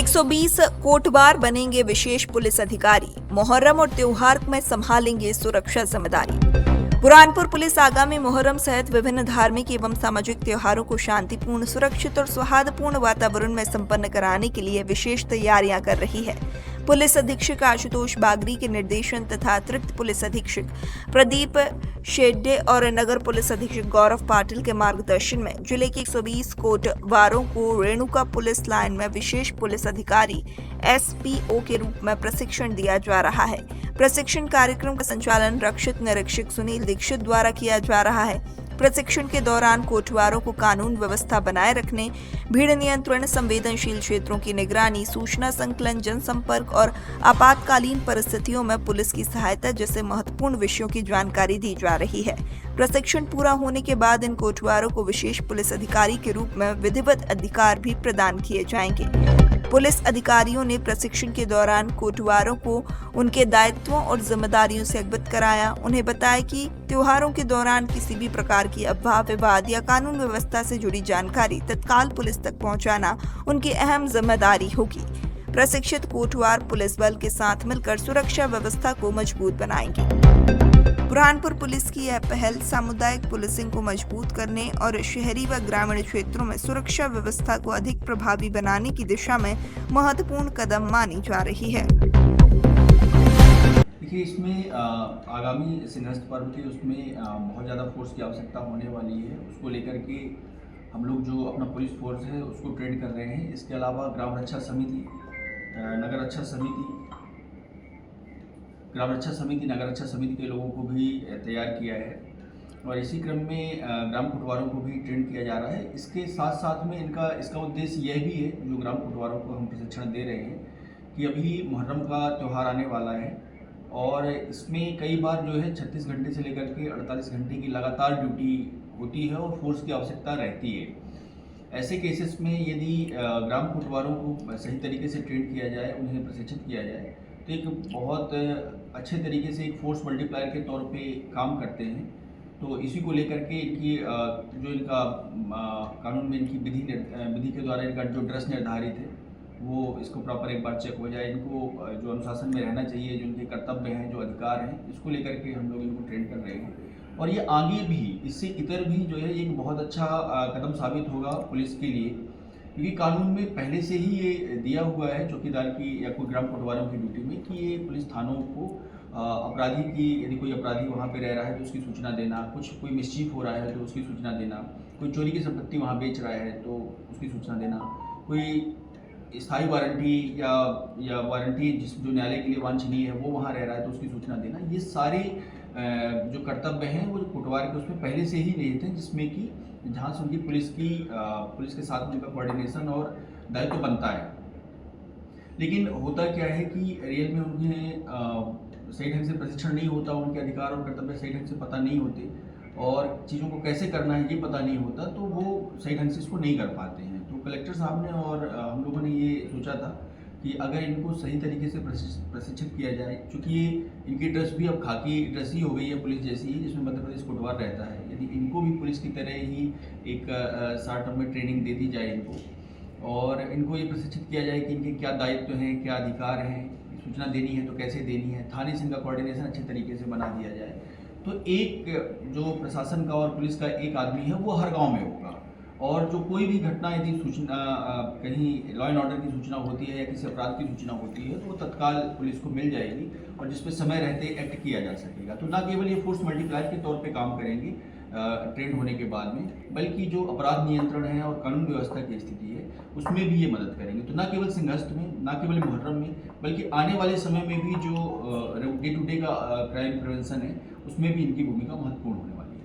120 कोटवार बनेंगे विशेष पुलिस अधिकारी। मुहर्रम और त्योहार में संभालेंगे सुरक्षा जिम्मेदारी। बुरहानपुर पुलिस आगामी मुहर्रम सहित विभिन्न धार्मिक एवं सामाजिक त्योहारों को शांतिपूर्ण, सुरक्षित और सौहार्दपूर्ण वातावरण में संपन्न कराने के लिए विशेष तैयारियां कर रही है। पुलिस अधीक्षक आशुतोष बागरी के निर्देशन तथा अतिरिक्त पुलिस अधीक्षक प्रदीप शेड्डे और नगर पुलिस अधीक्षक गौरव पाटिल के मार्गदर्शन में जिले के 120 कोटवारों को रेणुका पुलिस लाइन में विशेष पुलिस अधिकारी SPO के रूप में प्रशिक्षण दिया जा रहा है। प्रशिक्षण कार्यक्रम का संचालन रक्षित निरीक्षक सुनील दीक्षित द्वारा किया जा रहा है। प्रशिक्षण के दौरान कोटवारों को कानून व्यवस्था बनाए रखने, भीड़ नियंत्रण, संवेदनशील क्षेत्रों की निगरानी, सूचना संकलन, जनसंपर्क और आपातकालीन परिस्थितियों में पुलिस की सहायता जैसे महत्वपूर्ण विषयों की जानकारी दी जा रही है। प्रशिक्षण पूरा होने के बाद इन कोटवारों को विशेष पुलिस अधिकारी के रूप में विधिवत अधिकार भी प्रदान किए जाएंगे। पुलिस अधिकारियों ने प्रशिक्षण के दौरान कोटवारों को उनके दायित्वों और जिम्मेदारियों से अवगत कराया। उन्हें बताया कि त्योहारों के दौरान किसी भी प्रकार की अफवाह, विवाद या कानून व्यवस्था से जुड़ी जानकारी तत्काल पुलिस तक पहुंचाना उनकी अहम जिम्मेदारी होगी। प्रशिक्षित कोटवार पुलिस बल के साथ मिलकर सुरक्षा व्यवस्था को मजबूत बनाएंगे। बुरहानपुर पुलिस की यह पहल सामुदायिक पुलिसिंग को मजबूत करने और शहरी व ग्रामीण क्षेत्रों में सुरक्षा व्यवस्था को अधिक प्रभावी बनाने की दिशा में महत्वपूर्ण कदम मानी जा रही है। देखिए, इसमें आगामी सिंहस्थ पर्व के उसमें बहुत ज़्यादा फोर्स की आवश्यकता होने वाली है। उसको लेकर के हम लोग जो अपना पुलिस फोर्स है उसको ट्रेन कर रहे हैं। इसके अलावा ग्राम रक्षा समिति, नगर रक्षा समिति, नगर रक्षा समिति के लोगों को भी तैयार किया है और इसी क्रम में ग्राम कोटवारों को भी ट्रेन किया जा रहा है। इसके साथ साथ में इसका उद्देश्य यह भी है, जो ग्राम कोटवारों को हम प्रशिक्षण दे रहे हैं, कि अभी मुहर्रम का त्यौहार आने वाला है और इसमें कई बार जो है 36 घंटे से लेकर के 48 घंटे की लगातार ड्यूटी होती है और फोर्स की आवश्यकता रहती है। ऐसे केसेस में यदि ग्राम कोटवारों को सही तरीके से ट्रेन किया जाए, उन्हें प्रशिक्षित किया जाए, तो एक बहुत अच्छे तरीके से एक फोर्स मल्टीप्लायर के तौर पे काम करते हैं। तो इसी को लेकर के इनकी जो इनका कानून में इनकी विधि के द्वारा इनका जो ड्रेस निर्धारित है वो इसको प्रॉपर एक बार चेक हो जाए। इनको जो अनुशासन में रहना चाहिए, जो इनके कर्तव्य हैं, जो अधिकार हैं, इसको लेकर के हम लोग इनको ट्रेन कर रहे हैं और ये आगे भी इससे इतर भी जो है एक बहुत अच्छा कदम साबित होगा पुलिस के लिए, क्योंकि कानून में पहले से ही ये दिया हुआ है चौकीदार की या कोई ग्राम कोटवारों की ड्यूटी में कि ये पुलिस थानों को अपराधी की, यदि कोई अपराधी वहाँ पे रह रहा है तो उसकी सूचना देना, कोई मिसचीफ हो रहा है तो उसकी सूचना देना, कोई चोरी की संपत्ति वहाँ बेच रहा है तो उसकी सूचना देना, कोई स्थायी वारंटी या वारंटी जो न्यायालय के लिए वांछनीय है वो वहाँ रह रहा है तो उसकी सूचना देना। ये सारे जो कर्तव्य हैं वो कोटवार के उसमें पहले से ही निहित हैं, जिसमें कि जहाँ से उनकी पुलिस के साथ उनका कोऑर्डिनेशन और दायित्व बनता है। लेकिन होता क्या है कि रियल में उन्हें सही ढंग से प्रशिक्षण नहीं होता, उनके अधिकार और कर्तव्य सही ढंग से पता नहीं होते और चीज़ों को कैसे करना है ये पता नहीं होता, तो वो सही ढंग से इसको नहीं कर पाते हैं। तो कलेक्टर साहब ने और हम लोगों ने ये सोचा था कि अगर इनको सही तरीके से प्रशिक्षित किया जाए, क्योंकि ये इनकी ड्रेस भी अब खाकी ड्रेस ही हो गई है पुलिस जैसी ही, जिसमें मध्य प्रदेश कोटवार रहता है। यदि इनको भी पुलिस की तरह ही एक शॉर्ट टर्म में ट्रेनिंग दे दी जाए इनको और इनको ये प्रशिक्षित किया जाए कि इनके क्या दायित्व हैं, क्या अधिकार हैं, सूचना देनी है तो कैसे देनी है, थाने से इनका कोऑर्डिनेशन अच्छे तरीके से बना दिया जाए, तो एक जो प्रशासन का और पुलिस का एक आदमी है वो हर गाँव में होगा और जो कोई भी घटना यदि सूचना कहीं लॉ एंड ऑर्डर की सूचना होती है या किसी अपराध की सूचना होती है तो वो तत्काल पुलिस को मिल जाएगी और जिस पे समय रहते एक्ट किया जा सकेगा। तो ना केवल ये फोर्स मल्टीप्लायर के तौर पे काम करेंगे ट्रेन होने के बाद में, बल्कि जो अपराध नियंत्रण है और कानून व्यवस्था की स्थिति है उसमें भी ये मदद करेंगे। तो ना केवल सिंहस्थ में, ना केवल मुहर्रम में, बल्कि आने वाले समय में भी जो डे टू डे का क्राइम प्रिवेंशन है उसमें भी इनकी भूमिका महत्वपूर्ण है।